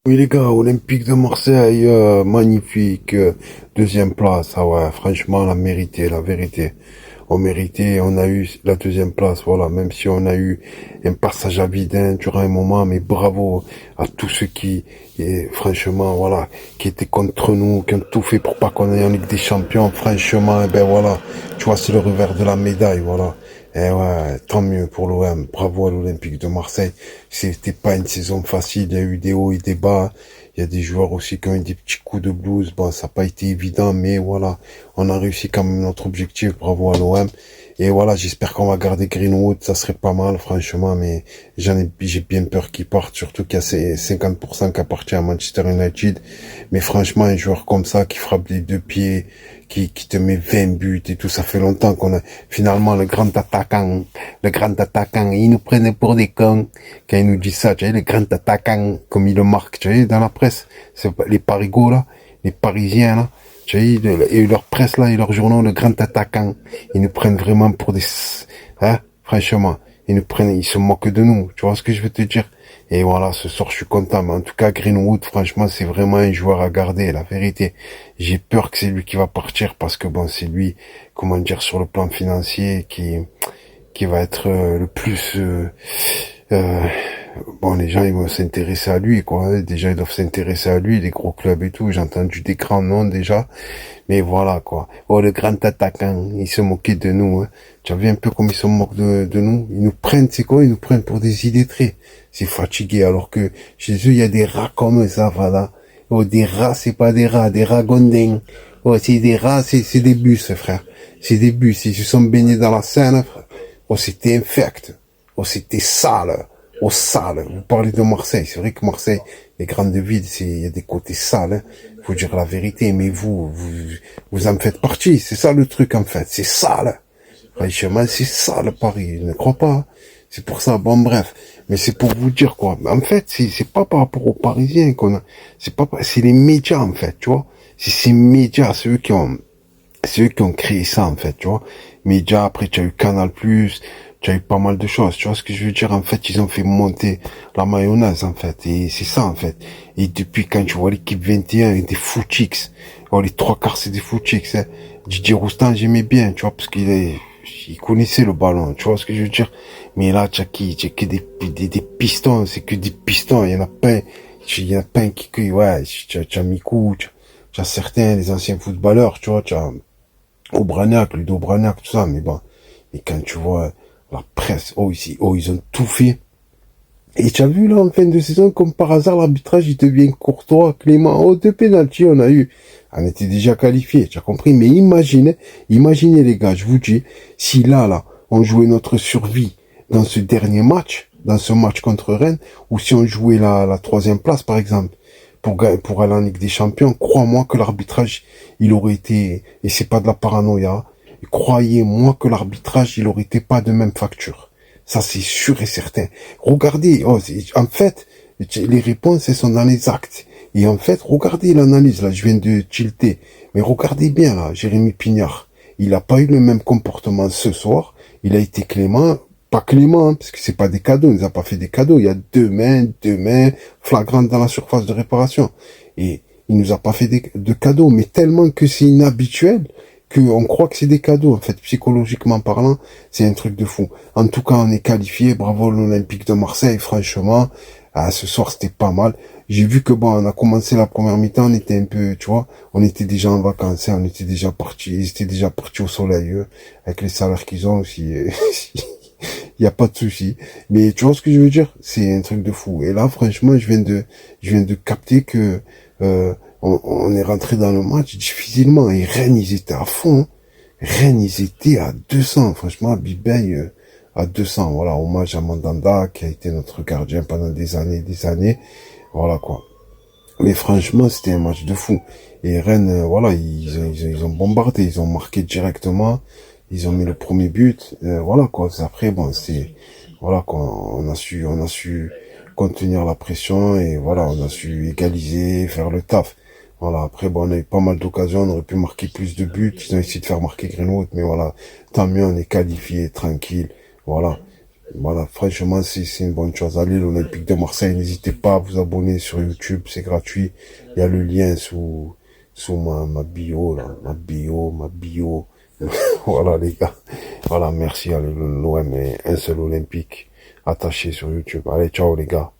Oui les gars, Olympique de Marseille, magnifique, deuxième place, ah ouais, franchement, on a mérité, la vérité. On méritait, on a eu la deuxième place, voilà, même si on a eu un passage à vide hein, durant un moment, mais bravo à tous ceux qui, et franchement, voilà, qui étaient contre nous, qui ont tout fait pour pas qu'on aille en Ligue des Champions, franchement, eh ben voilà, tu vois, c'est le revers de la médaille, voilà. Eh ouais, tant mieux pour l'OM. Bravo à l'Olympique de Marseille. C'était pas une saison facile. Il y a eu des hauts et des bas. Il y a des joueurs aussi qui ont eu des petits coups de blues. Bon, ça n'a pas été évident, mais voilà. On a réussi quand même notre objectif. Bravo à l'OM. Et voilà, j'espère qu'on va garder Greenwood. Ça serait pas mal, franchement, mais j'ai bien peur qu'il parte. Surtout qu'il y a ces 50% qui appartient à Manchester United. Mais franchement, un joueur comme ça, qui frappe des deux pieds, qui te met 20 buts et tout, ça fait longtemps qu'on a, finalement, le grand attaquant, ils nous prenaient pour des cons. Quand ils nous disent ça, tu sais, le grand attaquant, comme ils le marquent, tu sais, dans la presse, c'est les parigots, là, les parisiens, là, tu sais, et leur presse, là, et leurs journaux, le grand attaquant, ils nous prennent vraiment pour des, hein, franchement, ils se moquent de nous, tu vois ce que je veux te dire? Et voilà, ce soir, je suis content. Mais en tout cas, Greenwood, franchement, c'est vraiment un joueur à garder, la vérité. J'ai peur que c'est lui qui va partir parce que bon, c'est lui, comment dire, sur le plan financier, qui va être le plus, euh, bon, les gens, ils vont s'intéresser à lui, quoi. Déjà, ils doivent s'intéresser à lui, les gros clubs et tout. J'ai entendu des grands noms déjà. Mais voilà, quoi. Oh, le grand attaquant, ils se moquaient de nous, hein. Tu as vu un peu comme ils se moquent de nous? Ils nous prennent, c'est quoi? Ils nous prennent pour des illettrés. C'est fatigué, alors que chez eux, il y a des rats comme ça, voilà. Oh, des rats, c'est pas des rats gondins. Oh, c'est des rats, c'est des bus, frère. C'est des bus. Ils se sont baignés dans la Seine, frère. Oh, c'était infect. Oh, c'était sale. Oh, sale. Vous parlez de Marseille. C'est vrai que Marseille, les grandes villes, il y a des côtés sales, hein. Faut dire la vérité, mais vous en faites partie. C'est ça le truc, en fait. C'est sale. Franchement, c'est sale, Paris. Je ne crois pas. C'est pour ça. Bon, bref. Mais c'est pour vous dire, quoi. En fait, c'est pas par rapport aux Parisiens qu'on a. C'est les médias, en fait, tu vois. C'est ces médias, c'est eux qui ont créé ça, en fait, tu vois. Médias, après, tu as eu Canal+, tu as eu pas mal de choses, tu vois ce que je veux dire. En fait, ils ont fait monter la mayonnaise, en fait, et c'est ça, en fait. Et depuis quand tu vois l'équipe 21 et des footix, oh, les trois quarts, c'est des footix, hein. Didier Roustan, j'aimais bien, tu vois, parce il connaissait le ballon, tu vois ce que je veux dire. Mais là, tu as que des pistons, c'est que des pistons, il y en a pas un ouais, tu as Mikou, tu as certains, les anciens footballeurs, tu vois, tu as Aubragnac, Ludo Aubragnac, tout ça, mais bon. Et quand tu vois la presse, ils ont tout fait. Et tu as vu, là, en fin de saison, comme par hasard, l'arbitrage, il devient courtois, clément. Oh, deux pénaltys, on a eu. On était déjà qualifiés, tu as compris? Mais imaginez, les gars, je vous dis, si là, on jouait notre survie dans ce dernier match, dans ce match contre Rennes, ou si on jouait la troisième place, par exemple, pour aller en Ligue des Champions, crois-moi que l'arbitrage, il aurait été, et c'est pas de la paranoïa, croyez-moi que l'arbitrage, il aurait été pas de même facture. Ça, c'est sûr et certain. Regardez, en fait, les réponses, elles sont dans les actes. Et en fait, regardez l'analyse, là, je viens de tilter. Mais regardez bien, là, Jérémy Pignard. Il n'a pas eu le même comportement ce soir. Il a été clément, pas clément, hein, parce que c'est pas des cadeaux, il nous a pas fait des cadeaux. Il y a deux mains flagrantes dans la surface de réparation. Et il nous a pas fait de cadeaux, mais tellement que c'est inhabituel, qu'on croit que c'est des cadeaux, en fait, psychologiquement parlant, c'est un truc de fou. En tout cas, on est qualifié, bravo l'Olympique de Marseille, franchement, ce soir c'était pas mal. J'ai vu que bon, on a commencé la première mi-temps, on était un peu, tu vois, on était déjà en vacances, hein, on était déjà partis, ils étaient déjà partis au soleil, eux, avec les salaires qu'ils ont aussi, il y a pas de souci. Mais tu vois ce que je veux dire? C'est un truc de fou. Et là, franchement, je viens de capter que, on est rentré dans le match difficilement. Et Rennes, ils étaient à fond, hein. Rennes, ils étaient à 200. Franchement, Bibey, à 200. Voilà, hommage à Mandanda, qui a été notre gardien pendant des années, des années. Voilà, quoi. Mais franchement, c'était un match de fou. Et Rennes, voilà, ils ont bombardé, ils ont marqué directement, ils ont mis le premier but. Voilà, quoi. Après, bon, voilà, quoi. On a su contenir la pression et voilà, on a su égaliser, faire le taf. Voilà, après, bon, on a eu pas mal d'occasions, on aurait pu marquer plus de buts, ils ont essayé de faire marquer Greenwood, mais voilà, tant mieux, on est qualifié, tranquille, voilà. Voilà, franchement, c'est une bonne chose. Allez, l'Olympique de Marseille, n'hésitez pas à vous abonner sur YouTube, c'est gratuit. Il y a le lien sous ma bio, là, ma bio. Voilà, les gars. Voilà, merci. Allez, l'OM est un seul Olympique attaché sur YouTube. Allez, ciao, les gars.